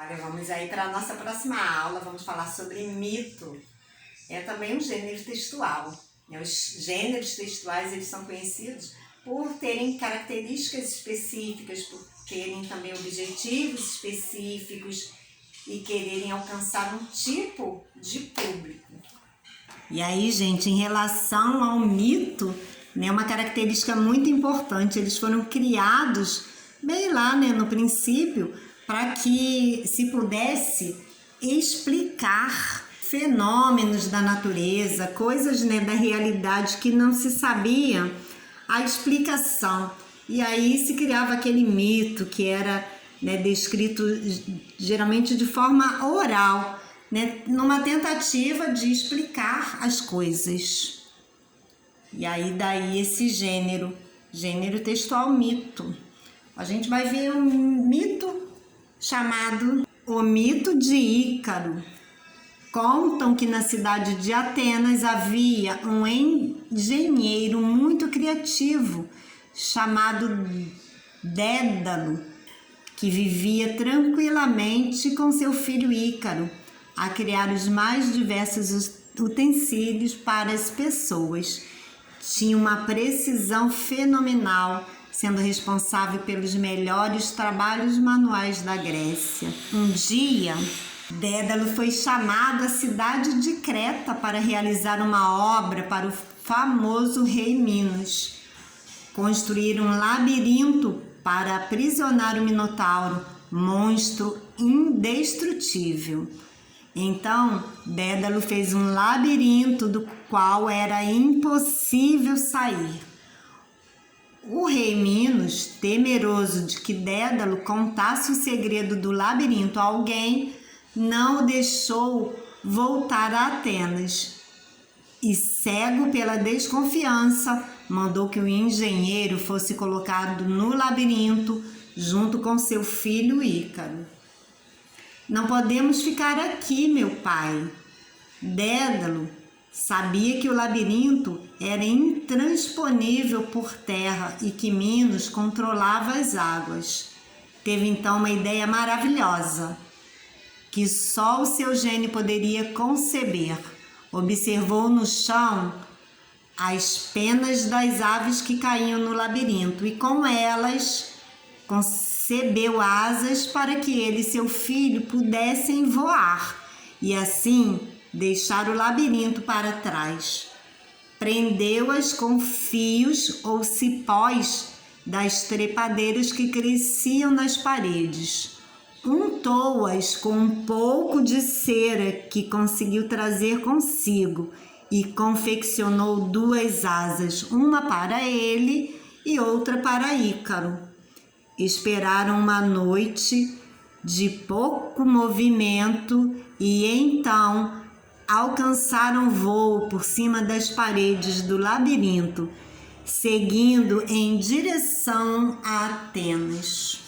Olha, vamos aí para a nossa próxima aula, vamos falar sobre mito. É também um gênero textual. Os gêneros textuais, eles são conhecidos por terem características específicas, por terem também objetivos específicos e quererem alcançar um tipo de público. E aí, gente, em relação ao mito, uma característica muito importante, eles foram criados bem lá, no princípio, para que se pudesse explicar fenômenos da natureza, coisas da realidade que não se sabia a explicação. E aí se criava aquele mito que era descrito geralmente de forma oral, numa tentativa de explicar as coisas. E aí daí esse gênero textual mito. A gente vai ver um mito chamado o mito de Ícaro. Contam que na cidade de Atenas havia um engenheiro muito criativo chamado Dédalo, que vivia tranquilamente com seu filho Ícaro a criar os mais diversos utensílios para as pessoas. Tinha uma precisão fenomenal, sendo responsável pelos melhores trabalhos manuais da Grécia. Um dia, Dédalo foi chamado à cidade de Creta para realizar uma obra para o famoso rei Minos. Construir um labirinto para aprisionar o Minotauro, monstro indestrutível. Então, Dédalo fez um labirinto do qual era impossível sair. O rei Minos, temeroso de que Dédalo contasse o segredo do labirinto a alguém, não o deixou voltar a Atenas. E, cego pela desconfiança, mandou que o engenheiro fosse colocado no labirinto junto com seu filho Ícaro. Não podemos ficar aqui, meu pai. Dédalo sabia que o labirinto era intransponível por terra e que Minos controlava as águas. Teve então uma ideia maravilhosa, que só o seu gênio poderia conceber. Observou no chão as penas das aves que caíam no labirinto e com elas concebeu asas para que ele e seu filho pudessem voar e assim deixar o labirinto para trás. Prendeu-as com fios ou cipós das trepadeiras que cresciam nas paredes. Untou-as com um pouco de cera que conseguiu trazer consigo e confeccionou 2 asas, uma para ele e outra para Ícaro. Esperaram uma noite de pouco movimento e então alcançaram voo por cima das paredes do labirinto, seguindo em direção a Atenas.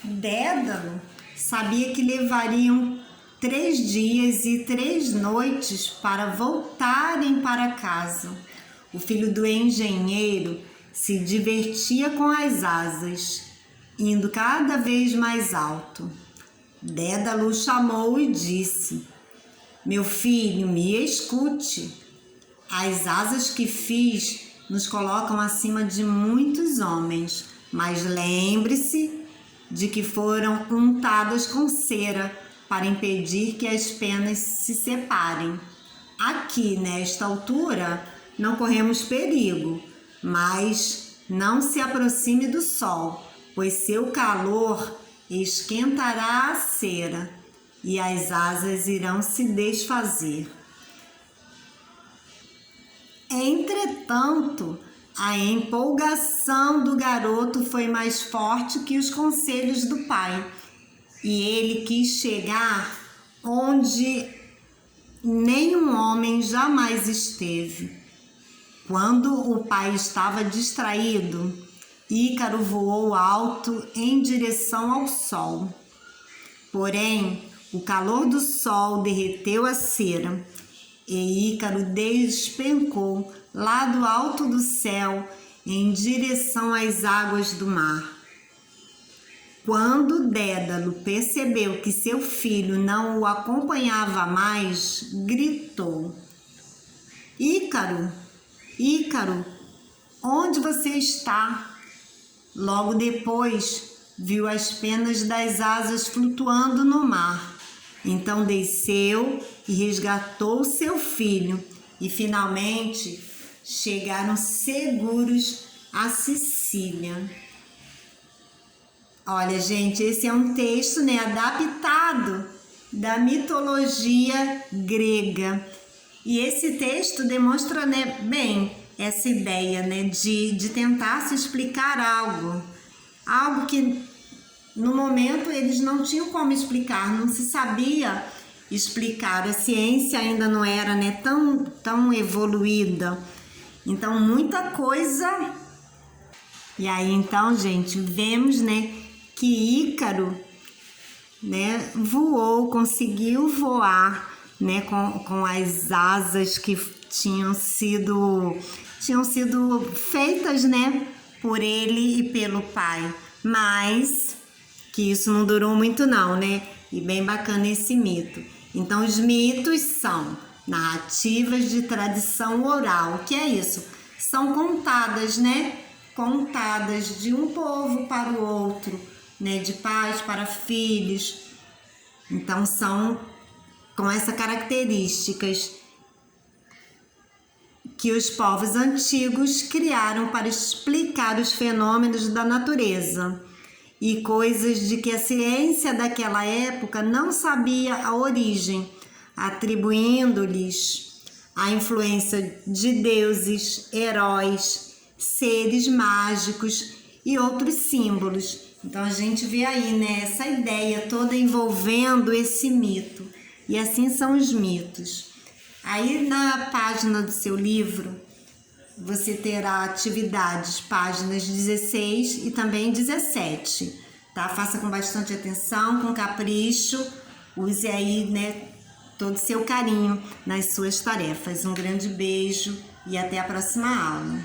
Dédalo sabia que levariam 3 dias e 3 noites para voltarem para casa. O filho do engenheiro se divertia com as asas, indo cada vez mais alto. Dédalo o chamou e disse: "Meu filho, me escute. As asas que fiz nos colocam acima de muitos homens, mas lembre-se de que foram untadas com cera para impedir que as penas se separem. Aqui, nesta altura, não corremos perigo, mas não se aproxime do sol, pois seu calor esquentará a cera e as asas irão se desfazer." Entretanto, a empolgação do garoto foi mais forte que os conselhos do pai, e ele quis chegar onde nenhum homem jamais esteve. Quando o pai estava distraído, Ícaro voou alto em direção ao sol. Porém, o calor do sol derreteu a cera e Ícaro despencou lá do alto do céu em direção às águas do mar. Quando Dédalo percebeu que seu filho não o acompanhava mais, gritou: Ícaro, Ícaro, onde você está? Logo depois, viu as penas das asas flutuando no mar. Então desceu e resgatou seu filho e finalmente chegaram seguros a Sicília. Olha, gente, esse é um texto, né, adaptado da mitologia grega. E esse texto demonstra, né, bem essa ideia, né, de tentar se explicar algo que no momento eles não tinham como explicar, não se sabia explicar. A ciência ainda não era, né, tão evoluída. Então, muita coisa. E aí, então, gente, vemos, né, que Ícaro, né, voou, conseguiu voar, né, com as asas que tinham sido feitas, né, por ele e pelo pai. Mas que isso não durou muito não, né? E bem bacana esse mito. Então, os mitos são narrativas de tradição oral. O que é isso? São contadas, né? Contadas de um povo para o outro, né? De pais para filhos. Então, são com essas características que os povos antigos criaram para explicar os fenômenos da natureza e coisas de que a ciência daquela época não sabia a origem, atribuindo-lhes a influência de deuses, heróis, seres mágicos e outros símbolos. Então a gente vê aí, né, essa ideia toda envolvendo esse mito. E assim são os mitos. Aí na página do seu livro, você terá atividades, páginas 16 e também 17, tá? Faça com bastante atenção, com capricho, use aí, né, todo o seu carinho nas suas tarefas. Um grande beijo e até a próxima aula.